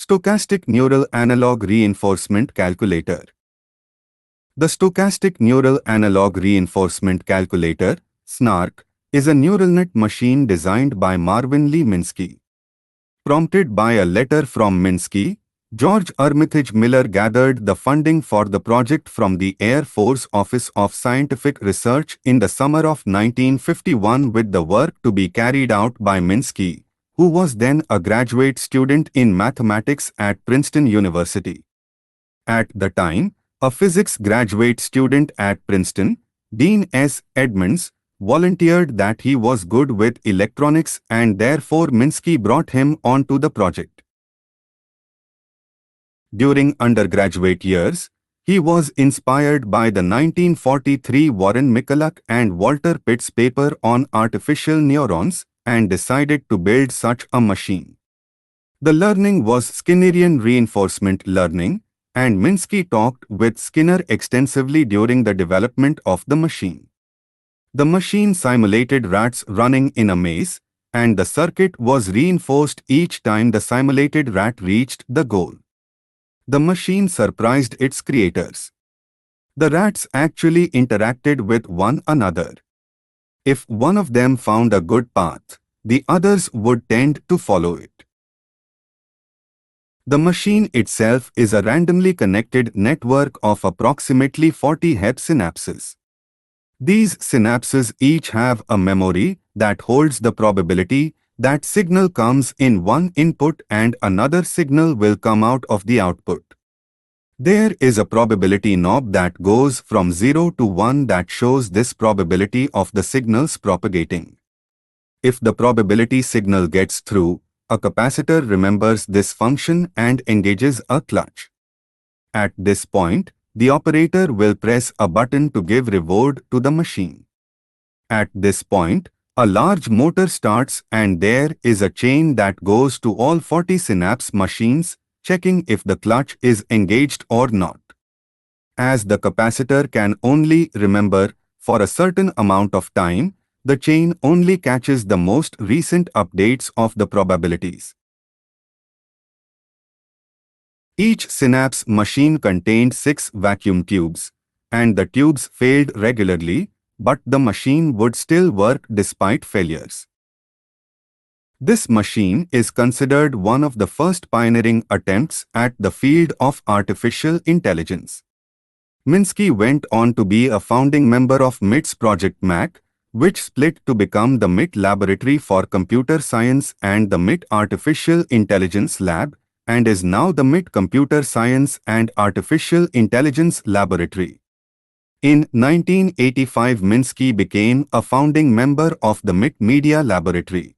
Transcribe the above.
Stochastic Neural Analog Reinforcement Calculator. The Stochastic Neural Analog Reinforcement Calculator, SNARC, is a neural net machine designed by Marvin Lee Minsky. Prompted by a letter from Minsky, George Armitage Miller gathered the funding for the project from the Air Force Office of Scientific Research in the summer of 1951 with the work to be carried out by Minsky, who was then a graduate student in mathematics at Princeton University. At the time, a physics graduate student at Princeton, Dean S. Edmonds, volunteered that he was good with electronics and therefore Minsky brought him onto the project. During undergraduate years, he was inspired by the 1943 Warren Michalak and Walter Pitts paper on artificial neurons and decided to build such a machine. The learning was Skinnerian reinforcement learning, and Minsky talked with Skinner extensively during the development of the machine. The machine simulated rats running in a maze, and the circuit was reinforced each time the simulated rat reached the goal. The machine surprised its creators. The rats actually interacted with one another. If one of them found a good path, the others would tend to follow it. The machine itself is a randomly connected network of approximately 40 head synapses. These synapses each have a memory that holds the probability that signal comes in one input and another signal will come out of the output. There is a probability knob that goes from 0 to 1 that shows this probability of the signals propagating. If the probability signal gets through, a capacitor remembers this function and engages a clutch. At this point, the operator will press a button to give reward to the machine. At this point, a large motor starts and there is a chain that goes to all 40 synapse machines, checking if the clutch is engaged or not. As the capacitor can only remember for a certain amount of time, the chain only catches the most recent updates of the probabilities. Each synapse machine contained 6 vacuum tubes, and the tubes failed regularly, but the machine would still work despite failures. This machine is considered one of the first pioneering attempts at the field of artificial intelligence. Minsky went on to be a founding member of MIT's Project MAC, which split to become the MIT Laboratory for Computer Science and the MIT Artificial Intelligence Lab, and is now the MIT Computer Science and Artificial Intelligence Laboratory. In 1985, Minsky became a founding member of the MIT Media Laboratory.